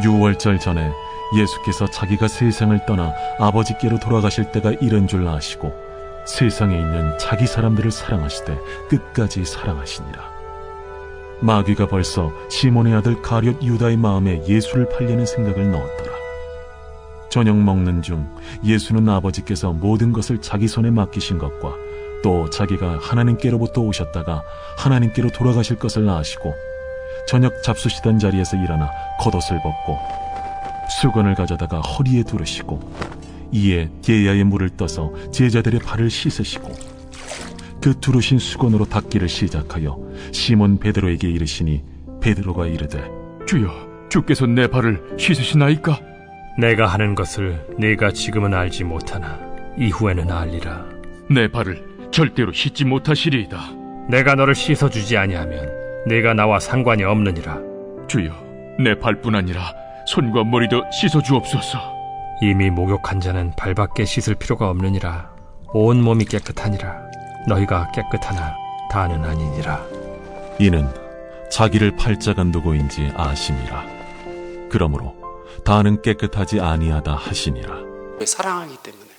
유월절 전에 예수께서 자기가 세상을 떠나 아버지께로 돌아가실 때가 이른 줄 아시고 세상에 있는 자기 사람들을 사랑하시되 끝까지 사랑하시니라. 마귀가 벌써 시몬의 아들 가룟 유다의 마음에 예수를 팔려는 생각을 넣었더라. 저녁 먹는 중 예수는 아버지께서 모든 것을 자기 손에 맡기신 것과 또 자기가 하나님께로부터 오셨다가 하나님께로 돌아가실 것을 아시고 저녁 잡수시던 자리에서 일어나 겉옷을 벗고 수건을 가져다가 허리에 두르시고 이에 게야의 물을 떠서 제자들의 발을 씻으시고 그 두르신 수건으로 닦기를 시작하여 시몬 베드로에게 이르시니 베드로가 이르되 주여, 주께서 내 발을 씻으시나이까? 내가 하는 것을 네가 지금은 알지 못하나 이후에는 알리라. 내 발을 절대로 씻지 못하시리이다. 내가 너를 씻어주지 아니하면 네가 나와 상관이 없느니라. 주여, 내 발뿐 아니라 손과 머리도 씻어주옵소서. 이미 목욕한 자는 발밖에 씻을 필요가 없느니라. 온 몸이 깨끗하니라. 너희가 깨끗하나 다는 아니니라. 이는 자기를 팔자간 누구인지 아심이라. 그러므로 다는 깨끗하지 아니하다 하시니라. 사랑하기 때문에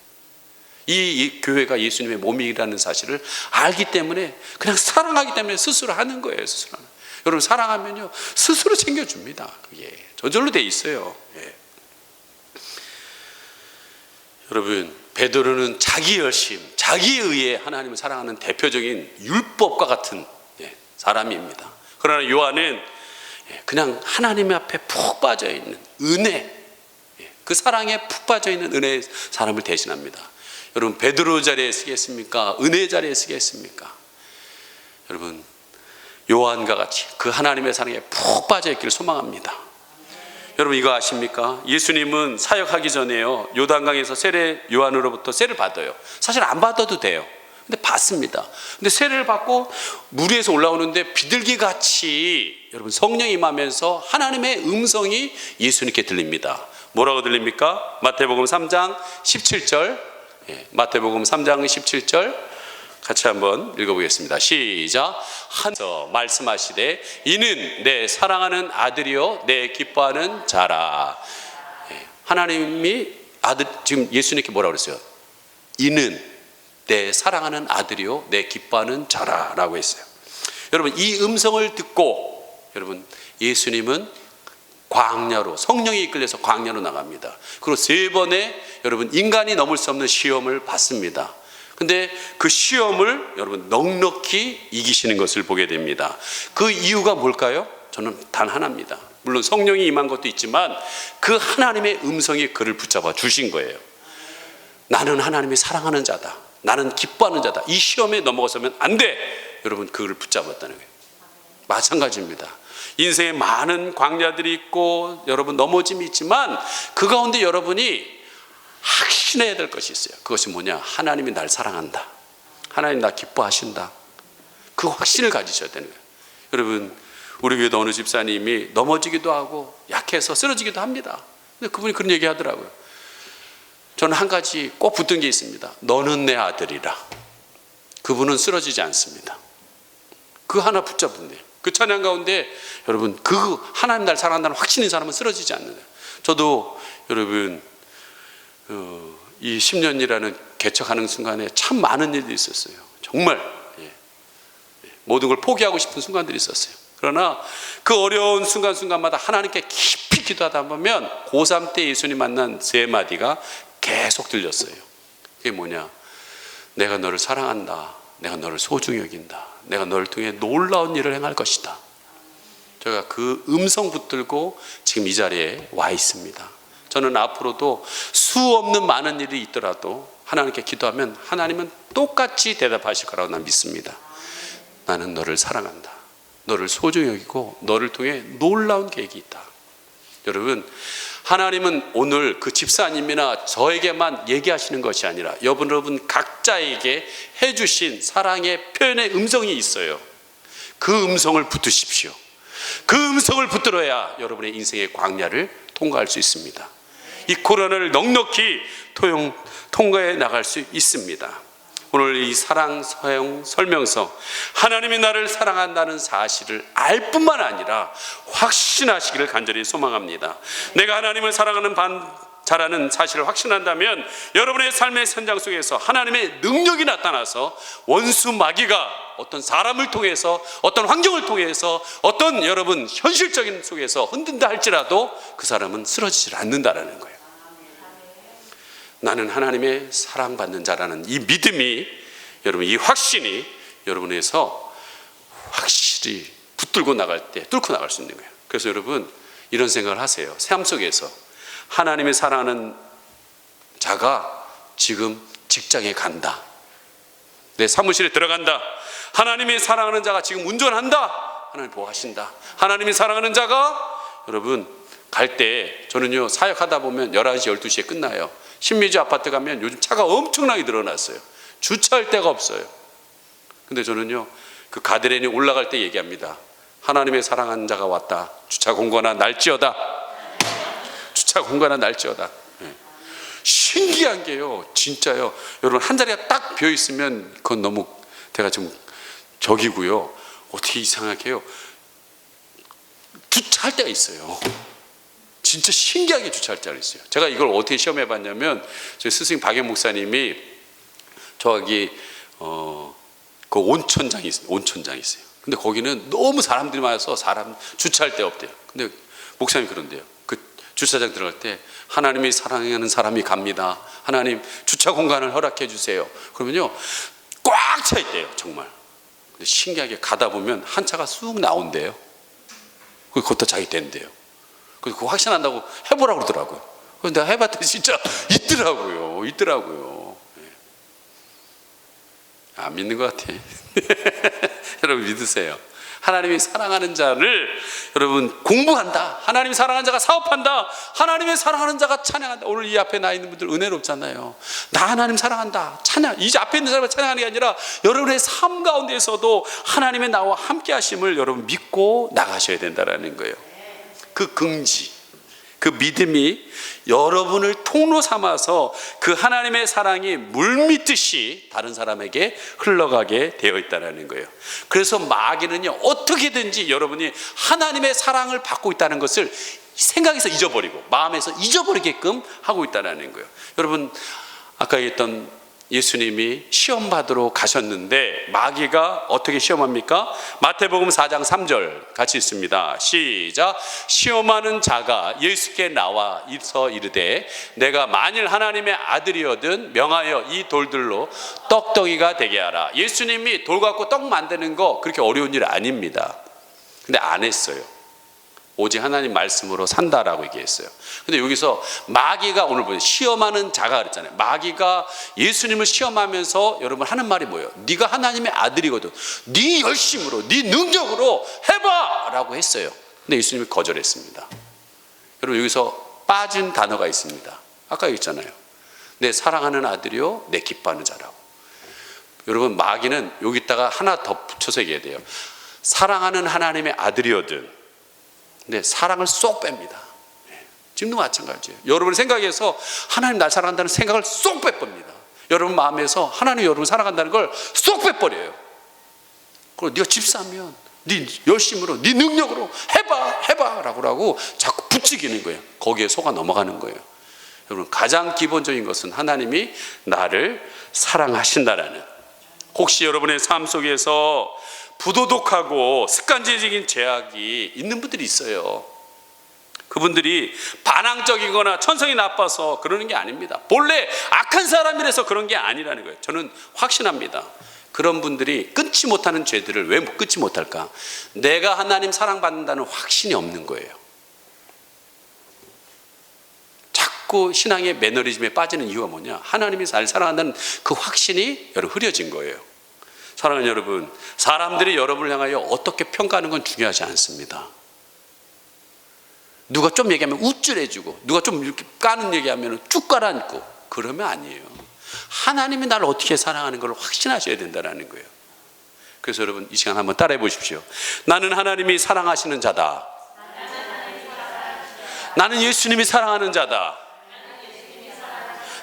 이 교회가 예수님의 몸이라는 사실을 알기 때문에 그냥 사랑하기 때문에 스스로 하는 거예요. 스스로. 여러분 사랑하면요 스스로 챙겨줍니다. 그게 저절로 돼 있어요. 예. 여러분 베드로는 자기 열심, 자기에 의해 하나님을 사랑하는 대표적인 율법과 같은 사람입니다. 그러나 요한은 그냥 하나님 앞에 푹 빠져있는 은혜, 그 사랑에 푹 빠져있는 은혜의 사람을 대신합니다. 여러분 베드로 자리에 쓰겠습니까? 은혜 자리에 쓰겠습니까? 여러분 요한과 같이 그 하나님의 사랑에 푹 빠져있기를 소망합니다. 여러분 이거 아십니까? 예수님은 사역하기 전에요 요단강에서 세례 요한으로부터 세례를 받아요. 사실 안 받아도 돼요. 근데 받습니다. 근데 세례를 받고 물 위에서 올라오는데 비둘기같이 여러분 성령이 임하면서 하나님의 음성이 예수님께 들립니다. 뭐라고 들립니까? 마태복음 3장 17절, 마태복음 3장 17절 같이 한번 읽어보겠습니다. 시작. 한서 말씀하시되 이는 내 사랑하는 아들이요 내 기뻐하는 자라. 하나님이 아들, 지금 예수님께 뭐라고 그랬어요? 이는 내 사랑하는 아들이요 내 기뻐하는 자라 라고 했어요. 여러분 이 음성을 듣고 여러분 예수님은 광야로 성령이 이끌려서 광야로 나갑니다. 그리고 3번의 여러분 인간이 넘을 수 없는 시험을 받습니다. 근데 그 시험을 여러분 넉넉히 이기시는 것을 보게 됩니다. 그 이유가 뭘까요? 저는 단 하나입니다. 물론 성령이 임한 것도 있지만 그 하나님의 음성이 그를 붙잡아 주신 거예요. 나는 하나님이 사랑하는 자다. 나는 기뻐하는 자다. 이 시험에 넘어가서면 안 돼. 여러분 그를 붙잡았다는 거예요. 마찬가지입니다. 인생에 많은 광야들이 있고 여러분 넘어짐이 있지만 그 가운데 여러분이 확신해야 될 것이 있어요. 그것이 뭐냐? 하나님이 날 사랑한다. 하나님 나 기뻐하신다. 그 확신을 가지셔야 되는 거예요. 여러분 우리 교회도 어느 집사님이 넘어지기도 하고 약해서 쓰러지기도 합니다. 근데 그분이 그런 얘기 하더라고요. 저는 한 가지 꼭 붙든 게 있습니다. 너는 내 아들이라. 그분은 쓰러지지 않습니다. 그 하나 붙잡은데요. 그 찬양 가운데 여러분 그 하나님 날 사랑한다는 확신인 사람은 쓰러지지 않는 거예요. 저도 여러분 이 10년이라는 개척하는 순간에 참 많은 일들이 있었어요. 정말 모든 걸 포기하고 싶은 순간들이 있었어요. 그러나 그 어려운 순간순간마다 하나님께 깊이 기도하다 보면 고3 때 예수님 만난 3마디가 계속 들렸어요. 그게 뭐냐? 내가 너를 사랑한다. 내가 너를 소중히 여긴다. 내가 너를 통해 놀라운 일을 행할 것이다. 제가 그 음성 붙들고 지금 이 자리에 와 있습니다. 저는 앞으로도 수 없는 많은 일이 있더라도 하나님께 기도하면 하나님은 똑같이 대답하실 거라고 난 믿습니다. 나는 너를 사랑한다. 너를 소중히 여기고 너를 통해 놀라운 계획이 있다. 여러분 하나님은 오늘 그 집사님이나 저에게만 얘기하시는 것이 아니라 여러분 각자에게 해주신 사랑의 표현의 음성이 있어요. 그 음성을 붙드십시오. 그 음성을 붙들어야 여러분의 인생의 광야를 통과할 수 있습니다. 이 코로나를 넉넉히 통과해 나갈 수 있습니다. 오늘 이 사랑 사용 설명서, 하나님이 나를 사랑한다는 사실을 알 뿐만 아니라 확신하시기를 간절히 소망합니다. 내가 하나님을 사랑하는 자라는 사실을 확신한다면 여러분의 삶의 현장 속에서 하나님의 능력이 나타나서 원수 마귀가 어떤 사람을 통해서, 어떤 환경을 통해서, 어떤 여러분 현실적인 속에서 흔든다 할지라도 그 사람은 쓰러지질 않는다라는 거예요. 나는 하나님의 사랑받는 자라는 이 믿음이, 여러분 이 확신이 여러분에서 확실히 붙들고 나갈 때 뚫고 나갈 수 있는 거예요. 그래서 여러분 이런 생각을 하세요. 삶 속에서 하나님의 사랑하는 자가 지금 직장에 간다, 내 사무실에 들어간다, 하나님의 사랑하는 자가 지금 운전한다, 하나님 보호하신다. 하나님이 사랑하는 자가 여러분 갈 때, 저는요 사역하다 보면 11시 12시에 끝나요. 신미주 아파트 가면 요즘 차가 엄청나게 늘어났어요. 주차할 데가 없어요. 근데 저는요 그 가드레인이 올라갈 때 얘기합니다. 하나님의 사랑하는 자가 왔다. 주차 공간아 날지어다. 주차 공간아 날지어다. 신기한 게요, 진짜요. 여러분 한 자리가 딱 비어 있으면 그건 너무 제가 좀 적이고요. 어떻게 이상하게 해요. 주차할 때가 있어요. 진짜 신기하게 주차할 때가 있어요. 제가 이걸 어떻게 시험해 봤냐면, 저희 스승 박영 목사님이 저기 그 온천장이 있어요. 근데 거기는 너무 사람들이 많아서 사람 주차할 데가 없대요. 근데 목사님이 그런데요, 그 주차장 들어갈 때 하나님이 사랑하는 사람이 갑니다. 하나님 주차 공간을 허락해 주세요. 그러면요 꽉 차 있대요, 정말. 근데 신기하게 가다 보면 한 차가 쑥 나온대요. 그것도 자기 된대요. 그래서 그거 확신한다고 해보라고 그러더라고요. 그래서 내가 해봤더니 진짜 있더라고요. 안 믿는 것 같아. 여러분 믿으세요. 하나님이 사랑하는 자를 여러분 공부한다. 하나님이 사랑하는 자가 사업한다. 하나님의 사랑하는 자가 찬양한다. 오늘 이 앞에 나 있는 분들 은혜롭잖아요. 나 하나님 사랑한다. 찬양. 이 앞에 있는 사람을 찬양하는 게 아니라 여러분의 삶 가운데에서도 하나님의 나와 함께 하심을 여러분 믿고 나가셔야 된다라는 거예요. 그 긍지, 그 믿음이 여러분을 통로 삼아서 그 하나님의 사랑이 물밀듯이 다른 사람에게 흘러가게 되어 있다는 거예요. 그래서 마귀는요 어떻게든지 여러분이 하나님의 사랑을 받고 있다는 것을 생각에서 잊어버리고 마음에서 잊어버리게끔 하고 있다는 거예요. 여러분 아까 얘기했던 예수님이 시험 받으러 가셨는데 마귀가 어떻게 시험합니까? 마태복음 4장 3절 같이 있습니다. 시작. 시험하는 자가 예수께 나와 있어 이르되 내가 만일 하나님의 아들이거든 명하여 이 돌들로 떡덩이가 되게 하라. 예수님이 돌 갖고 떡 만드는 거 그렇게 어려운 일 아닙니다. 근데 안 했어요. 오직 하나님 말씀으로 산다라고 얘기했어요. 근데 여기서 마귀가 오늘 보세요. 시험하는 자가 그랬잖아요. 마귀가 예수님을 시험하면서 여러분 하는 말이 뭐예요? 네가 하나님의 아들이거든. 네 열심으로, 네 능력으로 해봐! 라고 했어요. 근데 예수님이 거절했습니다. 여러분 여기서 빠진 단어가 있습니다. 아까 얘기했잖아요. 내 사랑하는 아들이요, 내 기뻐하는 자라고. 여러분 마귀는 여기다가 하나 더 붙여서 얘기해야 돼요. 사랑하는 하나님의 아들이거든. 근데 사랑을 쏙 뺍니다. 지금도 마찬가지예요. 여러분 생각에서 하나님 날 사랑한다는 생각을 쏙 빼버립니다. 여러분 마음에서 하나님 여러분 사랑한다는 걸 쏙 빼버려요. 그리고 네가 집사면 네 열심으로 네 능력으로 해봐 라고 자꾸 부추기는 거예요. 거기에 속아 넘어가는 거예요. 여러분 가장 기본적인 것은 하나님이 나를 사랑하신다라는, 혹시 여러분의 삶 속에서 부도덕하고 습관적인 죄악이 있는 분들이 있어요. 그분들이 반항적이거나 천성이 나빠서 그러는 게 아닙니다. 본래 악한 사람이라서 그런 게 아니라는 거예요. 저는 확신합니다. 그런 분들이 끊지 못하는 죄들을 왜 끊지 못할까? 내가 하나님 사랑받는다는 확신이 없는 거예요. 자꾸 신앙의 매너리즘에 빠지는 이유가 뭐냐? 하나님이 날 사랑한다는 그 확신이 여러분 흐려진 거예요. 사랑하는 여러분, 사람들이 여러분을 향하여 어떻게 평가하는 건 중요하지 않습니다. 누가 좀 얘기하면 우쭐해주고 누가 좀 이렇게 까는 얘기하면 쭉 깔아앉고 그러면 아니에요. 하나님이 나를 어떻게 사랑하는 걸 확신하셔야 된다는 거예요. 그래서 여러분 이 시간 한번 따라해 보십시오. 나는 하나님이 사랑하시는 자다. 나는 예수님이 사랑하는 자다.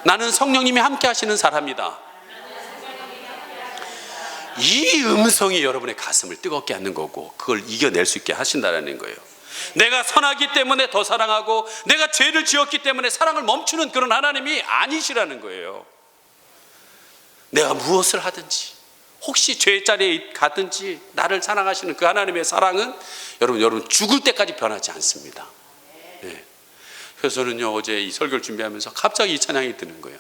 나는 성령님이 함께 하시는 사람이다. 이 음성이 여러분의 가슴을 뜨겁게 하는 거고, 그걸 이겨낼 수 있게 하신다는 거예요. 내가 선하기 때문에 더 사랑하고 내가 죄를 지었기 때문에 사랑을 멈추는 그런 하나님이 아니시라는 거예요. 내가 무엇을 하든지, 혹시 죄의 자리에 가든지 나를 사랑하시는 그 하나님의 사랑은 여러분 죽을 때까지 변하지 않습니다. 네. 그래서 저는요, 어제 이 설교를 준비하면서 갑자기 이 찬양이 드는 거예요.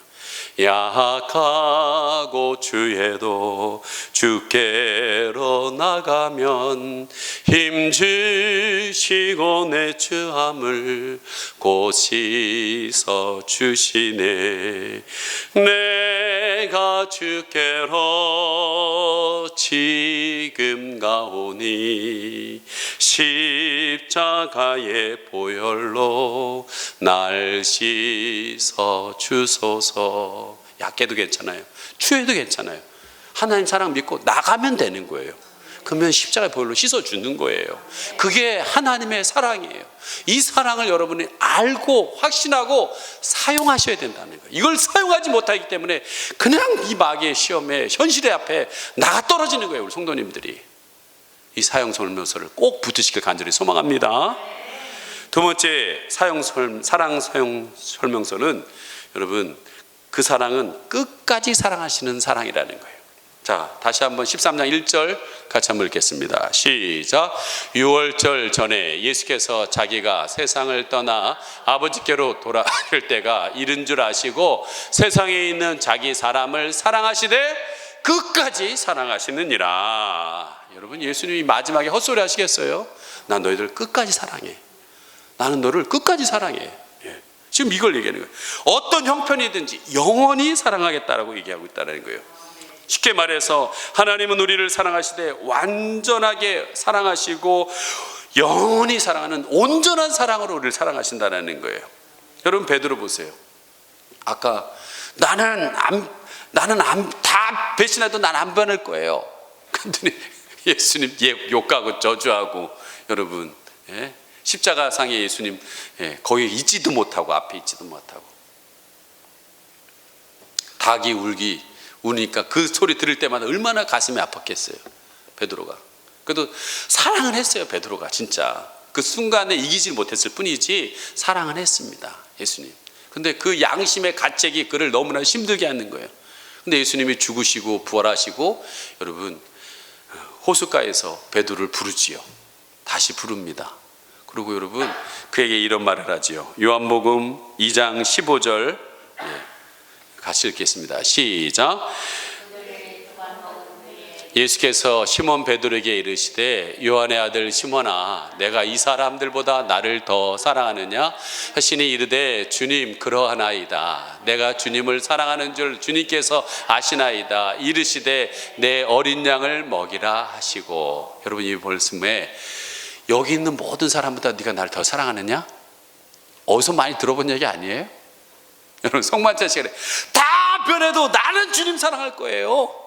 약하고 주에도 주께로 나가면 힘주시고 내 주함을 곧 씻어 주시네. 내가 주께로 지금 가오니 십자가의 보혈로 날 씻어 주소서. 약해도 괜찮아요, 추해도 괜찮아요. 하나님 사랑 믿고 나가면 되는 거예요. 그러면 십자가의 보혈로 씻어주는 거예요. 그게 하나님의 사랑이에요. 이 사랑을 여러분이 알고 확신하고 사용하셔야 된다는 거예요. 이걸 사용하지 못하기 때문에 그냥 이 마귀의 시험에, 현실의 앞에 나가 떨어지는 거예요. 우리 성도님들이 이 사용 설명서를 꼭 붙으시길 간절히 소망합니다. 두 번째 사랑 사용 설명서는 여러분, 그 사랑은 끝까지 사랑하시는 사랑이라는 거예요. 자, 다시 한번 13장 1절 같이 한번 읽겠습니다. 시작. 유월절 전에 예수께서 자기가 세상을 떠나 아버지께로 돌아갈 때가 이른 줄 아시고 세상에 있는 자기 사람을 사랑하시되 끝까지 사랑하시느니라. 여러분, 예수님이 마지막에 헛소리 하시겠어요? 난 너희들 끝까지 사랑해. 나는 너를 끝까지 사랑해. 지금 이걸 얘기하는 거예요. 어떤 형편이든지 영원히 사랑하겠다라고 얘기하고 있다는 거예요. 쉽게 말해서 하나님은 우리를 사랑하시되 완전하게 사랑하시고 영원히 사랑하는 온전한 사랑으로 우리를 사랑하신다는 거예요. 여러분, 베드로 보세요. 아까 나는 다 배신해도 난 안 변할 거예요. 그랬더니 예수님 욕하고 저주하고, 여러분, 십자가상의 예수님 거기에 있지도 못하고 앞에 있지도 못하고, 닭이 우니까 그 소리 들을 때마다 얼마나 가슴이 아팠겠어요, 베드로가. 그래도 사랑을 했어요, 베드로가. 진짜 그 순간에 이기질 못했을 뿐이지 사랑을 했습니다, 예수님. 근데 그 양심의 가책이 그를 너무나 힘들게 하는 거예요. 근데 예수님이 죽으시고 부활하시고, 여러분, 호숫가에서 베드로를 부르지요. 다시 부릅니다. 그리고 여러분, 그에게 이런 말을 하지요. 요한복음 2장 15절 같이 읽겠습니다. 시작. 예수께서 시몬 베드로에게 이르시되 요한의 아들 시몬아, 내가 이 사람들보다 나를 더 사랑하느냐 하시니 이르되 주님, 그러하나이다. 내가 주님을 사랑하는 줄 주님께서 아시나이다. 이르시되 내 어린 양을 먹이라 하시고. 여러분, 이 말씀에 여기 있는 모든 사람보다 네가 나를 더 사랑하느냐? 어디서 많이 들어본 얘기 아니에요? 여러분, 성만찬 시간에 다 변해도 나는 주님 사랑할 거예요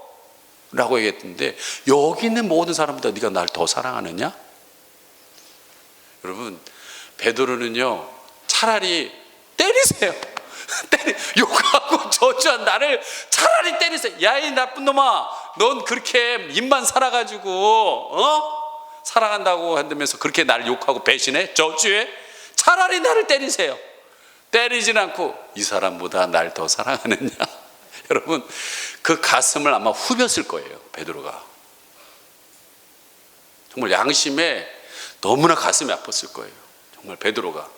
라고 얘기했는데, 여기 있는 모든 사람보다 네가 나를 더 사랑하느냐? 여러분, 베드로는요, 차라리 때리세요. 욕하고 저주한 나를 차라리 때리세요. 야, 이 나쁜 놈아, 넌 그렇게 입만 살아가지고 사랑한다고 한다면서 그렇게 나를 욕하고 배신해? 저주해? 차라리 나를 때리세요. 때리진 않고 이 사람보다 날 더 사랑하느냐? 여러분, 그 가슴을 아마 후볐을 거예요, 베드로가. 정말 양심에 너무나 가슴이 아팠을 거예요, 정말 베드로가.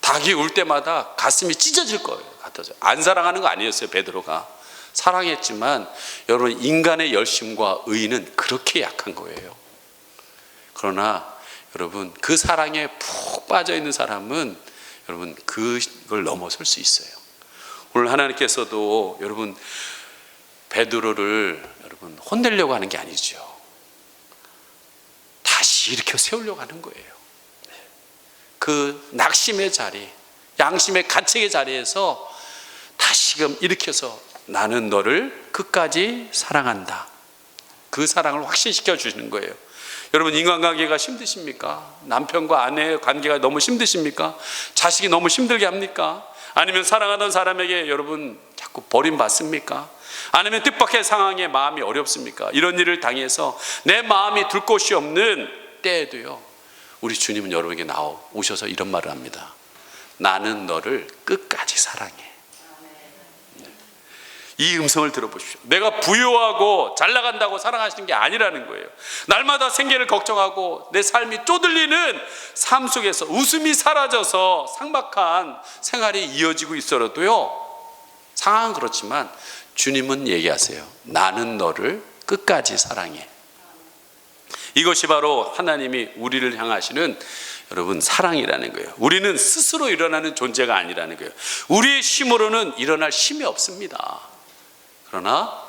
닭이 울 때마다 가슴이 찢어질 거예요, 같아서. 안 사랑하는 거 아니었어요, 베드로가. 사랑했지만 여러분, 인간의 열심과 의는 그렇게 약한 거예요. 그러나 여러분, 그 사랑에 푹 빠져 있는 사람은 여러분, 그걸 넘어설 수 있어요. 오늘 하나님께서도 여러분, 베드로를 여러분 혼내려고 하는 게 아니죠. 다시 일으켜 세우려고 하는 거예요. 그 낙심의 자리, 양심의 가책의 자리에서 다시금 일으켜서 나는 너를 끝까지 사랑한다. 그 사랑을 확신시켜 주시는 거예요. 여러분, 인간관계가 힘드십니까? 남편과 아내의 관계가 너무 힘드십니까? 자식이 너무 힘들게 합니까? 아니면 사랑하던 사람에게 여러분 자꾸 자꾸 버림받습니까? 아니면 뜻밖의 상황에 마음이 어렵습니까? 이런 일을 당해서 내 마음이 둘 곳이 없는 때에도요, 우리 주님은 여러분에게 오셔서 이런 말을 합니다. 나는 너를 끝까지 사랑해. 이 음성을 들어보십시오. 내가 부유하고 잘 나간다고 사랑하시는 게 아니라는 거예요. 날마다 생계를 걱정하고 내 삶이 쪼들리는 삶 속에서 웃음이 사라져서 삭막한 생활이 이어지고 있어도요, 상황은 그렇지만 주님은 얘기하세요. 나는 너를 끝까지 사랑해. 이것이 바로 하나님이 우리를 향하시는 여러분 사랑이라는 거예요. 우리는 스스로 일어나는 존재가 아니라는 거예요. 우리의 힘으로는 일어날 힘이 없습니다. 그러나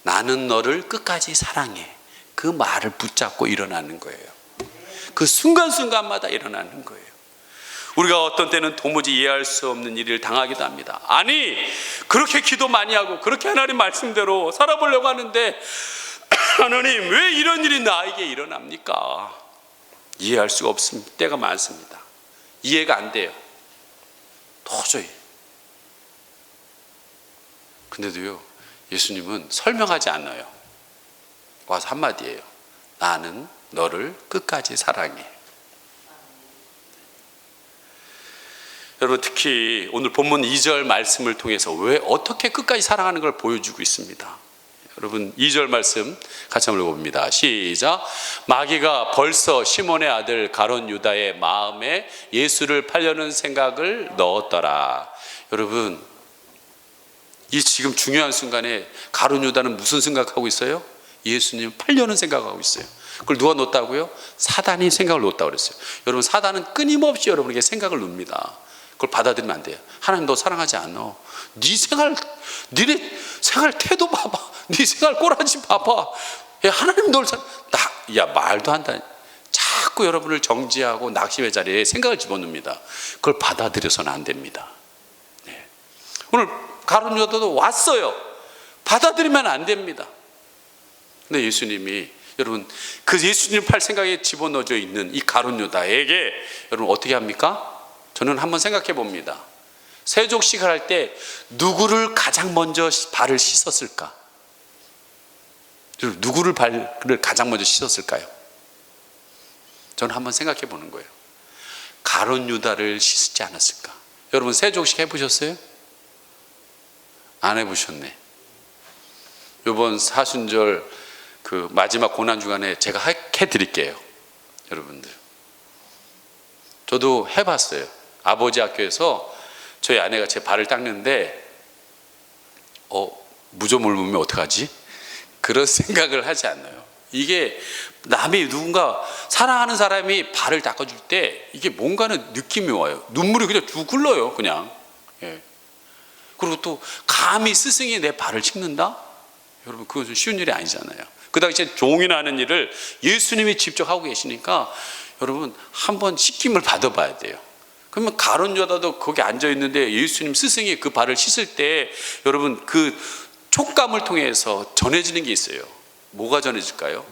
나는 너를 끝까지 사랑해. 그 말을 붙잡고 일어나는 거예요. 그 순간순간마다 일어나는 거예요. 우리가 어떤 때는 도무지 이해할 수 없는 일을 당하기도 합니다. 아니, 그렇게 기도 많이 하고 그렇게 하나님 말씀대로 살아보려고 하는데 하나님, 왜 이런 일이 나에게 일어납니까? 이해할 수가 없을 때가 많습니다. 이해가 안 돼요. 도저히. 근데도요, 예수님은 설명하지 않아요. 와서 한마디예요. 나는 너를 끝까지 사랑해. 여러분, 특히 오늘 본문 2절 말씀을 통해서 왜 어떻게 끝까지 사랑하는 걸 보여주고 있습니다. 여러분, 2절 말씀 같이 한번 읽어봅니다. 시작. 마귀가 벌써 시몬의 아들 가룟 유다의 마음에 예수를 팔려는 생각을 넣었더라. 여러분, 이 지금 중요한 순간에 가룟 유다는 무슨 생각하고 있어요? 예수님 팔려는 생각하고 있어요. 그걸 누가 놓았다고요? 사단이 생각을 놓았다고 그랬어요. 여러분, 사단은 끊임없이 여러분에게 생각을 눕니다. 그걸 받아들이면 안 돼요. 하나님 너 사랑하지 않아. 니네 생활 태도 봐봐. 네 생활 꼬라지 봐봐. 야, 하나님 널 야, 말도 안 돼. 자꾸 여러분을 정지하고 낙심의 자리에 생각을 집어넣습니다. 그걸 받아들여서는 안 됩니다. 네. 오늘 가룟 유다도 왔어요. 받아들이면 안 됩니다. 근데 예수님이, 여러분, 그 예수님 팔 생각에 집어넣어져 있는 이 가룟 유다에게 여러분 어떻게 합니까? 저는 한번 생각해 봅니다. 세족식을 할 때 누구를 가장 먼저 발을 씻었을까? 누구를 발을 가장 먼저 씻었을까요? 저는 한번 생각해 보는 거예요. 가룟 유다를 씻지 않았을까? 여러분, 세족식 해보셨어요? 안 해보셨네. 이번 사순절 그 마지막 고난 주간에 제가 해드릴게요. 여러분들, 저도 해봤어요. 아버지 학교에서 저희 아내가 제 발을 닦는데 무좀을 묻으면 어떡하지? 그런 생각을 하지 않아요. 이게 남이 누군가 사랑하는 사람이 발을 닦아줄 때 이게 뭔가는 느낌이 와요. 눈물이 그냥 쭉 흘러요. 그냥. 예. 그리고 또 감히 스승이 내 발을 씻는다? 여러분, 그것은 쉬운 일이 아니잖아요. 그 당시에 종이나 하는 일을 예수님이 직접 하고 계시니까 여러분, 한번 씻김을 받아봐야 돼요. 그러면 가룟 유다도 거기 앉아 있는데 예수님 스승이 그 발을 씻을 때 여러분, 그 촉감을 통해서 전해지는 게 있어요. 뭐가 전해질까요?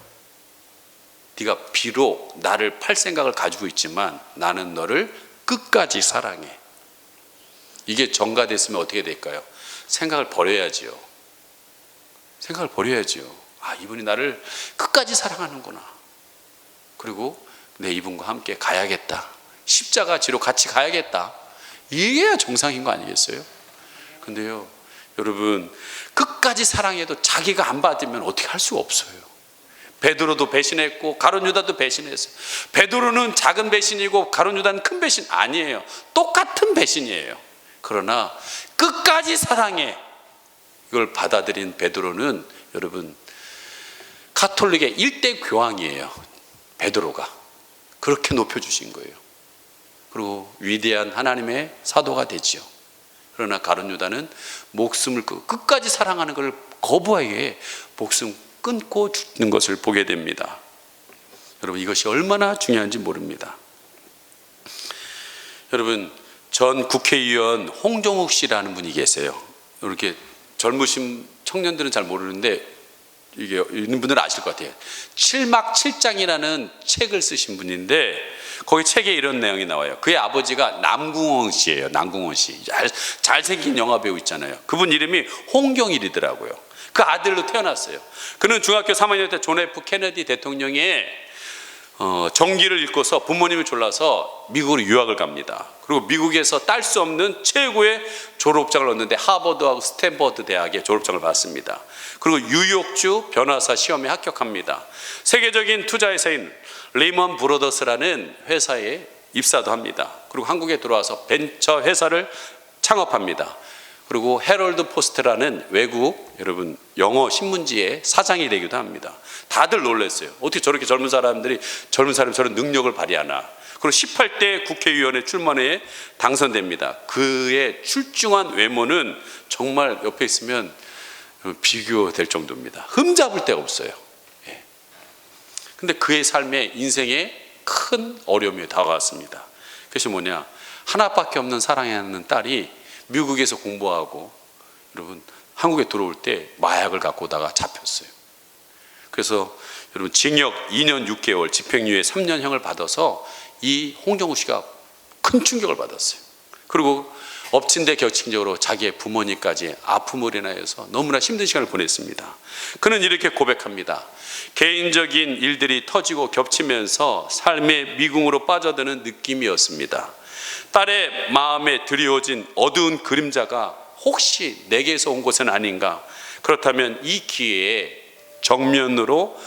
네가 비록 나를 팔 생각을 가지고 있지만 나는 너를 끝까지 사랑해. 이게 전가됐으면 어떻게 될까요? 생각을 버려야지요. 생각을 버려야지요. 아, 이분이 나를 끝까지 사랑하는구나. 그리고 내 이분과 함께 가야겠다. 십자가 지로 같이 가야겠다. 이게 정상인 거 아니겠어요? 근데요, 여러분, 끝까지 사랑해도 자기가 안 받으면 어떻게 할 수가 없어요. 베드로도 배신했고 가룟 유다도 배신했어요. 베드로는 작은 배신이고 가룟 유다는 큰 배신 아니에요. 똑같은 배신이에요. 그러나 끝까지 사랑해, 이걸 받아들인 베드로는 여러분, 가톨릭의 1대 교황이에요. 베드로가 그렇게 높여주신 거예요. 그리고 위대한 하나님의 사도가 되지요. 그러나 가룟 유다는 목숨을 끝까지 사랑하는 것을 거부하기에 목숨 끊고 죽는 것을 보게 됩니다. 여러분, 이것이 얼마나 중요한지 모릅니다. 여러분, 전 국회의원 홍정욱 씨라는 분이 계세요. 이렇게 젊으신 청년들은 잘 모르는데 이게 있는 분들은 아실 것 같아요. 7막 7장이라는 책을 쓰신 분인데 거기 책에 이런 내용이 나와요. 그의 아버지가 남궁원 씨예요. 남궁원 씨. 잘생긴 영화 배우 있잖아요. 그분 이름이 홍경일이더라고요. 그 아들로 태어났어요. 그는 중학교 3학년 때 존 F 케네디 대통령의 정기를 읽고서 부모님이 졸라서 미국으로 유학을 갑니다. 그리고 미국에서 딸 수 없는 최고의 졸업장을 얻는데 하버드하고 스탠퍼드 대학의 졸업장을 받습니다. 그리고 뉴욕주 변호사 시험에 합격합니다. 세계적인 투자회사인 레이먼 브로더스라는 회사에 입사도 합니다. 그리고 한국에 들어와서 벤처 회사를 창업합니다. 그리고 헤럴드 포스트라는 외국 여러분 영어 신문지의 사장이 되기도 합니다. 다들 놀랐어요. 어떻게 저렇게 젊은 사람이 저런 능력을 발휘하나. 그리고 18대 국회의원에 출마해 당선됩니다. 그의 출중한 외모는 정말 옆에 있으면 비교될 정도입니다. 흠잡을 데가 없어요. 근데 그의 삶에 인생에 큰 어려움이 다가왔습니다. 그것이 뭐냐, 하나밖에 없는 사랑하는 딸이 미국에서 공부하고 여러분 한국에 들어올 때 마약을 갖고 오다가 잡혔어요. 그래서 여러분 징역 2년 6개월 집행유예 3년형을 받아서 이 홍정욱 씨가 큰 충격을 받았어요. 그리고 엎친 데 격친적으로 자기의 부모님까지 아픔을 인하여서 너무나 힘든 시간을 보냈습니다. 그는 이렇게 고백합니다. 개인적인 일들이 터지고 겹치면서 삶의 미궁으로 빠져드는 느낌이었습니다. 딸의 마음에 드리워진 어두운 그림자가 혹시 내게서 온 것은 아닌가. 그렇다면 이 기회에 정면으로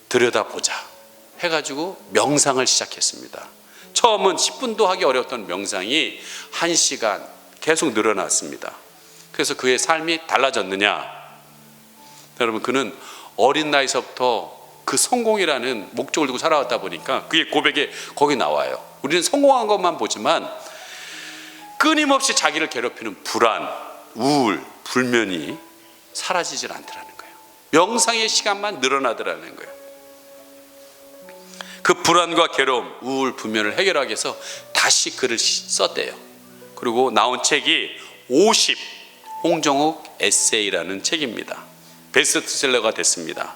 들여다보자 해가지고 명상을 시작했습니다. 처음은 10분도 하기 어려웠던 명상이 1시간 계속 늘어났습니다. 그래서 그의 삶이 달라졌느냐? 여러분, 그는 어린 나이서부터 그 성공이라는 목적을 두고 살아왔다 보니까 그의 고백에 거기 나와요. 우리는 성공한 것만 보지만 끊임없이 자기를 괴롭히는 불안, 우울, 불면이 사라지질 않더라는 거예요. 명상의 시간만 늘어나더라는 거예요. 그 불안과 괴로움, 우울, 불면을 해결하기 위해서 다시 글을 썼대요. 그리고 나온 책이 50 홍정욱 에세이라는 책입니다. 베스트셀러가 됐습니다.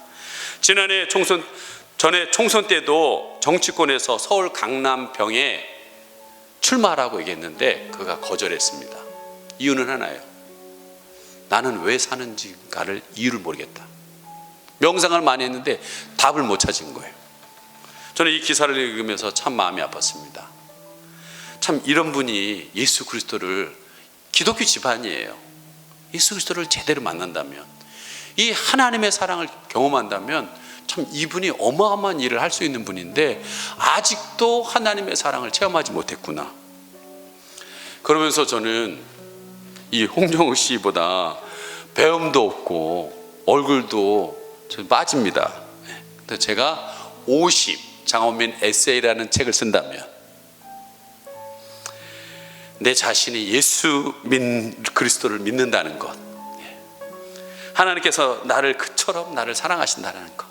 지난해 총선 때도 정치권에서 서울 강남병에 출마하라고 얘기했는데 그가 거절했습니다. 이유는 하나예요. 나는 왜 사는지를 이유를 모르겠다. 명상을 많이 했는데 답을 못 찾은 거예요. 저는 이 기사를 읽으면서 참 마음이 아팠습니다. 참 이런 분이 예수 그리스도를, 기독교 집안이에요. 예수 그리스도를 제대로 만난다면, 이 하나님의 사랑을 경험한다면 참 이분이 어마어마한 일을 할 수 있는 분인데 아직도 하나님의 사랑을 체험하지 못했구나. 그러면서 저는 이 홍정욱 씨보다 배움도 없고 얼굴도 좀 빠집니다. 근데 제가 50 장원민 에세이라는 책을 쓴다면 내 자신이 예수 그리스도를 믿는다는 것, 하나님께서 나를 그처럼 나를 사랑하신다는 것,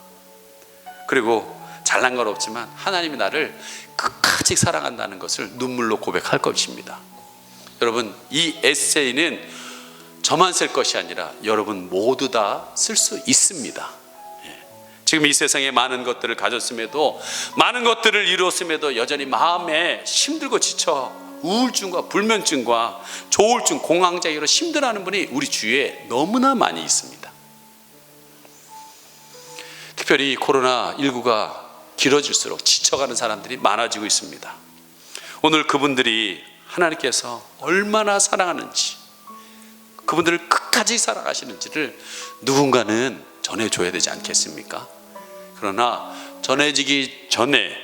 그리고 잘난 건 없지만 하나님이 나를 끝까지 사랑한다는 것을 눈물로 고백할 것입니다. 여러분, 이 에세이는 저만 쓸 것이 아니라 여러분 모두 다 쓸 수 있습니다. 지금 이 세상에 많은 것들을 가졌음에도, 많은 것들을 이루었음에도 여전히 마음에 힘들고 지쳐 우울증과 불면증과 조울증, 공황장애로 힘들어하는 분이 우리 주위에 너무나 많이 있습니다. 특별히 코로나19가 길어질수록 지쳐가는 사람들이 많아지고 있습니다. 오늘 그분들이 하나님께서 얼마나 사랑하는지, 그분들을 끝까지 사랑하시는지를 누군가는 전해줘야 되지 않겠습니까? 그러나 전해지기 전에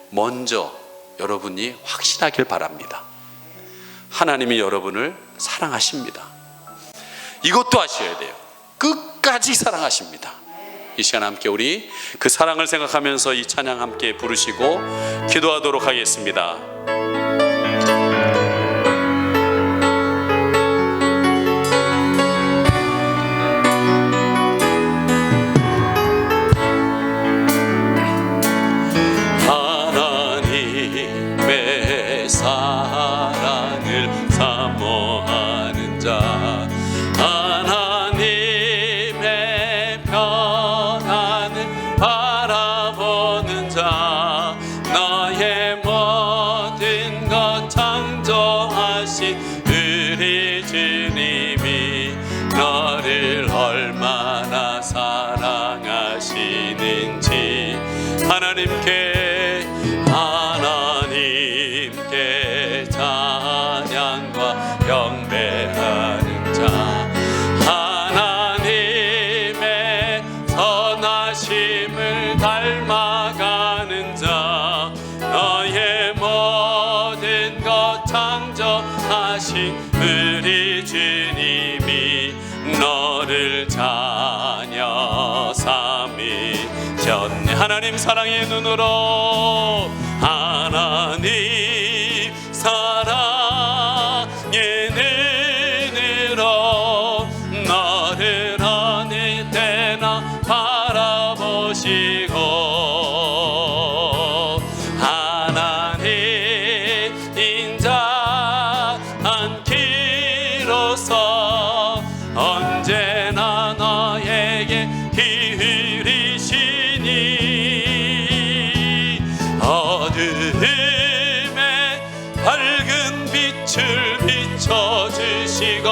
먼저 여러분이 확신하길 바랍니다. 하나님이 여러분을 사랑하십니다. 이것도 아셔야 돼요. 끝까지 사랑하십니다. 이 시간 함께 우리 그 사랑을 생각하면서 이 찬양 함께 부르시고 기도하도록 하겠습니다. 하나님의 사랑을 사모하는 자, 하나님의 하나님께 찬양과 경배하는 자, 하나님의 선하심을 닮아가는 자, 너의 모든 것 창조하신 우리 주님이 너를 자녀 삼으셨네. 하나님 사랑의 눈으로, 하나님 사랑의 눈으로 너를 어느 때나 바라보시고, 하나님 인자한 기로서 언제나 너에게 기울이시니, 어둠에 밝은 빛을 비춰주시고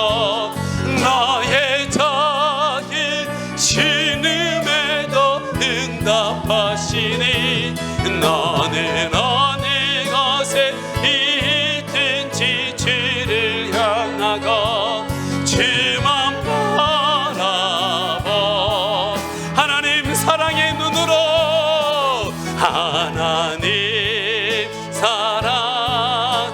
너의 작은 신음에도 응답하시니, 너는 어느 곳에 있든지 주를 향하고 주만 바라보. 하나님 사랑의 눈으로, 하나님 사랑,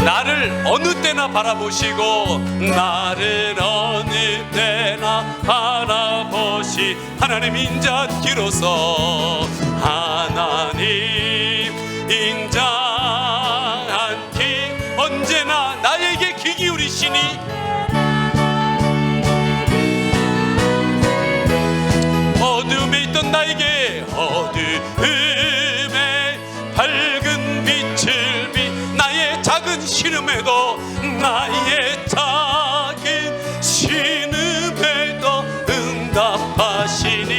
나를 어느 때나 바라보시고 나를 어느 때나 바라보시. 하나님 인자한 기로서, 하나님 인자한 기, 언제나 나에게 귀 기울이시니, 어둠에 있던 나에게 어둠에 밝은 빛을 나의 작은 신음에도, 나의 작은 신음에도 응답하시니,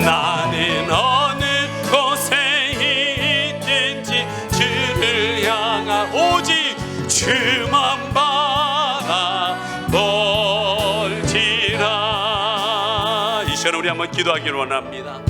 나는 어느 곳에 있든지 주를 향한 오직 주만 바라볼지라. 이 시간 우리 한번 기도하기를 원합니다.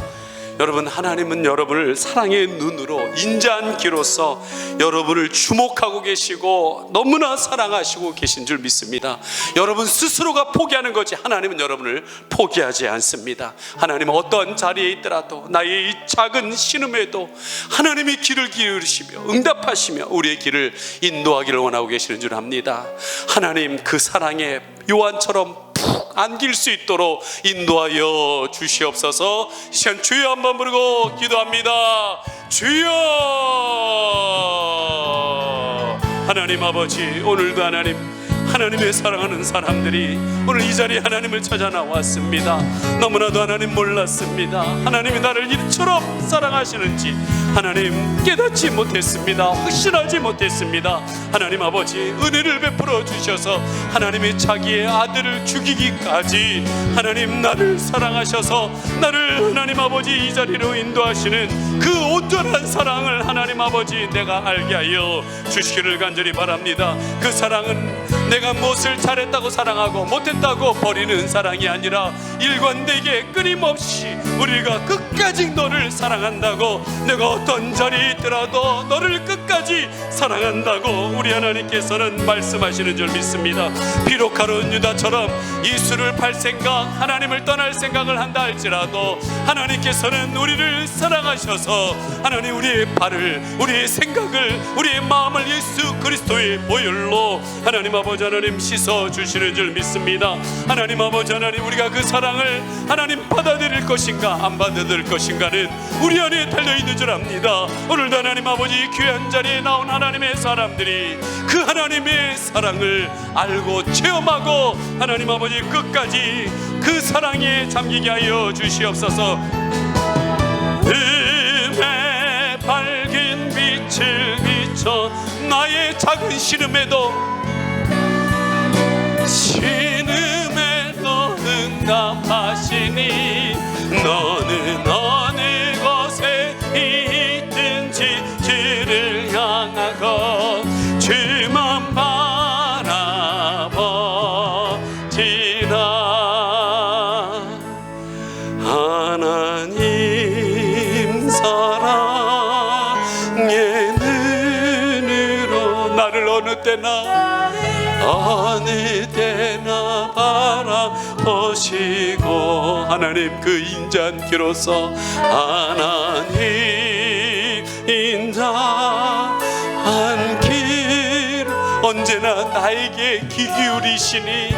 여러분, 하나님은 여러분을 사랑의 눈으로 인자한 귀로서 여러분을 주목하고 계시고 너무나 사랑하시고 계신 줄 믿습니다. 여러분 스스로가 포기하는 거지 하나님은 여러분을 포기하지 않습니다. 하나님은 어떤 자리에 있더라도 나의 이 작은 신음에도 하나님이 귀를 기울이시며 응답하시며 우리의 길을 인도하기를 원하고 계시는 줄 압니다. 하나님 그 사랑에 요한처럼 푹 안길 수 있도록 인도하여 주시옵소서. 시간 주여 한번 부르고 기도합니다. 주여. 하나님 아버지, 오늘도 하나님의 사랑하는 사람들이 오늘 이 자리에 하나님을 찾아 나왔습니다. 너무나도 하나님 몰랐습니다. 하나님이 나를 이처럼 사랑하시는지 하나님 깨닫지 못했습니다. 확신하지 못했습니다. 하나님 아버지, 은혜를 베풀어 주셔서 하나님이 자기의 아들을 죽이기까지 하나님 나를 사랑하셔서 나를 하나님 아버지 이 자리로 인도하시는 그 온전한 사랑을 하나님 아버지 내가 알게 하여 주시기를 간절히 바랍니다. 그 사랑은 내가 무엇을 잘했다고 사랑하고 못했다고 버리는 사랑이 아니라 일관되게 끊임없이 우리가 끝까지 너를 사랑한다고, 내가 어떤 자리에 있더라도 너를 끝까지 사랑한다고 우리 하나님께서는 말씀하시는 줄 믿습니다. 비록 가룟 유다처럼 예수를 팔 생각, 하나님을 떠날 생각을 한다 할지라도 하나님께서는 우리를 사랑하셔서 하나님 우리의 발을, 우리의 생각을, 우리의 마음을 예수 그리스도의 보혈로 하나님 아버지 하나님 씻어 주시는 줄 믿습니다. 하나님 아버지 하나님, 우리가 그 사랑을 하나님 받아들일 것인가 안 받아들일 것인가는 우리 안에 달려있는 줄 압니다. 오늘도 하나님 아버지 귀한 자리에 나온 하나님의 사람들이 그 하나님의 사랑을 알고 체험하고 하나님 아버지 끝까지 그 사랑에 잠기게 하여 주시옵소서. 음에 밝은 빛을 비춰 나의 작은 신음에도 응답하시니, 너는 어느 곳에 있든지 주를 향하고 주만 바라보지라. 하나님 하나님 그 인자함께로서 하나님 인자함길 언제나 나에게 귀 기울이시니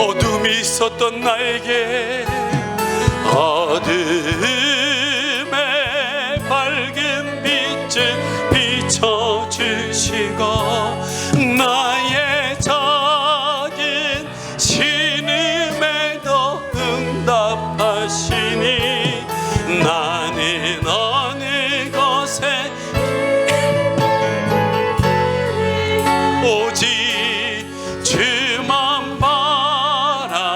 어둠이 있었던 나에게 어둠의 밝은 빛을 비춰주시고 나의 작은 신음에도 응답하시니 나는 어느 곳에 오직 주만 바라보지라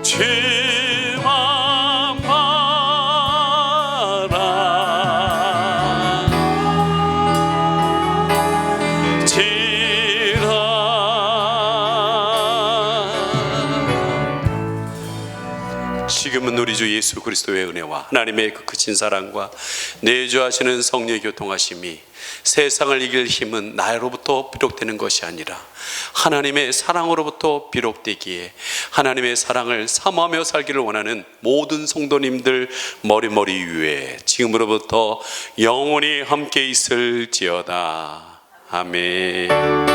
주만 바라지라. 지금은 우리 주 예수 그리스도의 은혜와 하나님의 그 크신 사랑과 내주하시는 성령의 교통하심이 세상을 이길 힘은 나로부터 비롯되는 것이 아니라 하나님의 사랑으로부터 비롯되기에 하나님의 사랑을 사모하며 살기를 원하는 모든 성도님들 머리머리 위에 지금으로부터 영원히 함께 있을지어다. 아멘.